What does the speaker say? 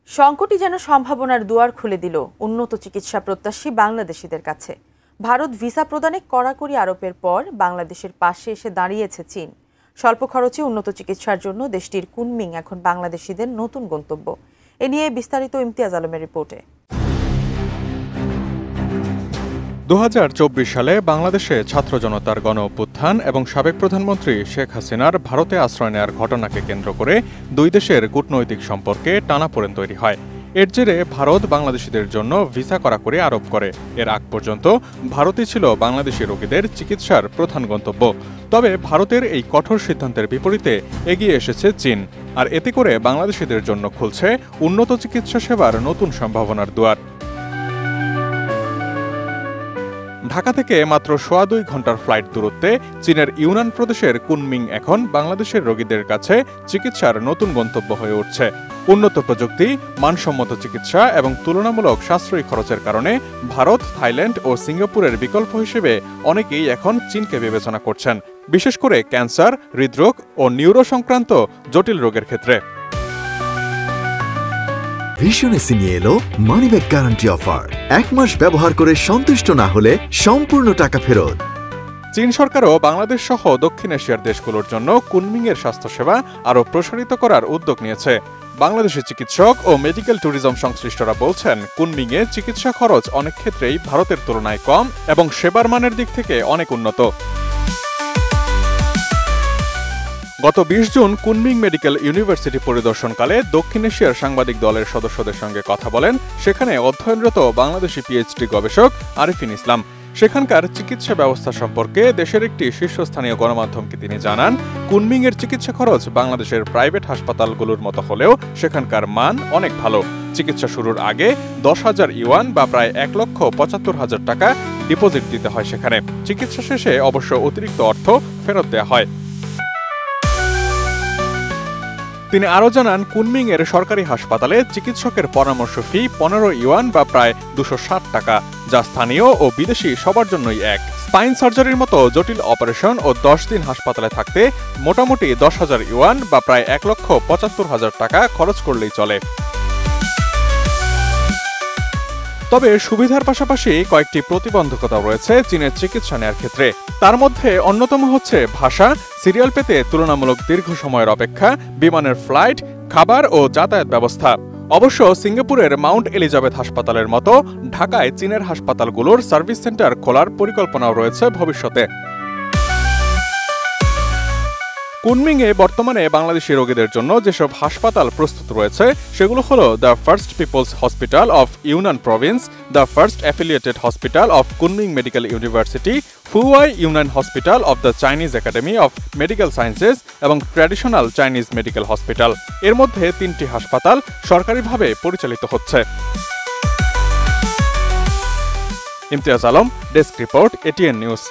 সংকটই যেন সম্ভাবনার দুয়ার খুলে দিল উন্নত চিকিৎসা প্রত্যাশী বাংলাদেশিদের কাছে। ভারত ভিসা প্রদানে কড়াকড়ি আরোপের পর বাংলাদেশের পাশে এসে দাঁড়িয়েছে চীন। স্বল্প খরচে উন্নত চিকিৎসার জন্য দেশটির কুনমিং এখন বাংলাদেশিদের নতুন গন্তব্য। এ নিয়ে বিস্তারিত ইমতিয়াজ আলমের রিপোর্টে। 2024 সালে বাংলাদেশে ছাত্র জনতার গণ অভ্যুত্থান এবং সাবেক প্রধানমন্ত্রী শেখ হাসিনার ভারতে আশ্রয় নেওয়ার ঘটনাকে কেন্দ্র করে দুই দেশের কূটনৈতিক সম্পর্কে টানাপোড়েন তৈরি হয়। এর জেরে ভারত বাংলাদেশিদের জন্য ভিসা কড়াকড়ি আরোপ করে। এর আগ পর্যন্ত ভারতই ছিল বাংলাদেশি রোগীদের চিকিৎসার প্রধান গন্তব্য। তবে ভারতের এই কঠোর সিদ্ধান্তের বিপরীতে এগিয়ে এসেছে চীন, আর এতে করে বাংলাদেশিদের জন্য খুলছে উন্নত চিকিৎসা সেবার নতুন সম্ভাবনার দুয়ার। ঢাকা থেকে মাত্র 2.25 ঘন্টার ফ্লাইট দূরত্বে চীনের ইউনান প্রদেশের কুনমিং এখন বাংলাদেশের রোগীদের কাছে চিকিৎসার নতুন গন্তব্য হয়ে উঠছে। উন্নত প্রযুক্তি, মানসম্মত চিকিৎসা এবং তুলনামূলক সাশ্রয়ী খরচের কারণে ভারত, থাইল্যান্ড ও সিঙ্গাপুরের বিকল্প হিসেবে অনেকেই এখন চীনকে বিবেচনা করছেন, বিশেষ করে ক্যান্সার, হৃদরোগ ও নিউরো সংক্রান্ত জটিল রোগের ক্ষেত্রে। ভিশন এসে নিয়ে এলো মানিব্যাগ গ্যারান্টি অফার। 1 মাস ব্যবহার করে সন্তুষ্ট না হলে সম্পূর্ণ টাকা ফেরত। চীন সরকারও বাংলাদেশ সহ দক্ষিণ এশিয়ার দেশগুলোর জন্য কুনমিংয়ের স্বাস্থ্যসেবা আরও প্রসারিত করার উদ্যোগ নিয়েছে। বাংলাদেশের চিকিৎসক ও মেডিকেল ট্যুরিজম সংশ্লিষ্টরা বলছেন, কুনমিংয়ে চিকিৎসা খরচ অনেক ক্ষেত্রেই ভারতের তুলনায় কম এবং সেবার মানের দিক থেকে অনেক উন্নত। গত 20 জুন কুনমিং মেডিকেল ইউনিভার্সিটি পরিদর্শনকালে দক্ষিণ এশিয়ার সাংবাদিক দলের সদস্যদের সঙ্গে কথা বলেন সেখানে অধ্যয়নরত বাংলাদেশি পিএইচডি গবেষক আরিফিন ইসলাম। সেখানকার চিকিৎসা ব্যবস্থা সম্পর্কে দেশের একটি শীর্ষস্থানীয় গণমাধ্যমকে তিনি জানান, কুনমিংয়ের চিকিৎসা খরচ বাংলাদেশের প্রাইভেট হাসপাতালগুলোর মতো হলেও সেখানকার মান অনেক ভালো। চিকিৎসা শুরুর আগে 10,000 ইউয়ান বা প্রায় 1,75,000 টাকা ডিপোজিট দিতে হয় সেখানে। চিকিৎসা শেষে অবশ্য অতিরিক্ত অর্থ ফেরত দেওয়া হয়। তিনি আরও জানান, কুনমিংয়ের সরকারি হাসপাতালে চিকিৎসকের পরামর্শ ফি 15 ইউয়ান বা প্রায় 260 টাকা, যা স্থানীয় ও বিদেশি সবার জন্যই এক। স্পাইন সার্জারির মতো জটিল অপারেশন ও 10 দিন হাসপাতালে থাকতে মোটামুটি 10,000 ইউয়ান বা প্রায় 1,75,000 টাকা খরচ করলেই চলে। তবে সুবিধার পাশাপাশি কয়েকটি প্রতিবন্ধকতা রয়েছে চীনের চিকিৎসা নেওয়ার ক্ষেত্রে। তার মধ্যে অন্যতম হচ্ছে ভাষা, সিরিয়াল পেতে তুলনামূলক দীর্ঘ সময়ের অপেক্ষা, বিমানের ফ্লাইট, খাবার ও যাতায়াত ব্যবস্থা। অবশ্য সিঙ্গাপুরের মাউন্ট এলিজাবেথ হাসপাতালের মতো ঢাকায় চীনের হাসপাতালগুলোর সার্ভিস সেন্টার খোলার পরিকল্পনাও রয়েছে ভবিষ্যতে। কুনমিংয়ে বর্তমানে বাংলাদেশি রোগীদের জন্য যেসব হাসপাতাল প্রস্তুত রয়েছে সেগুলো হলো the first people's hospital of Yunnan province, the first affiliated hospital of Kunming medical university, Fuwai Yunnan hospital of the Chinese academy of medical sciences এবং ট্র্যাডিশনাল চাইনিজ মেডিকেল হসপিটাল। এর মধ্যে 3টি হাসপাতাল সরকারিভাবে পরিচালিত হচ্ছে। Imtiaz Alam, desk report, ATN news.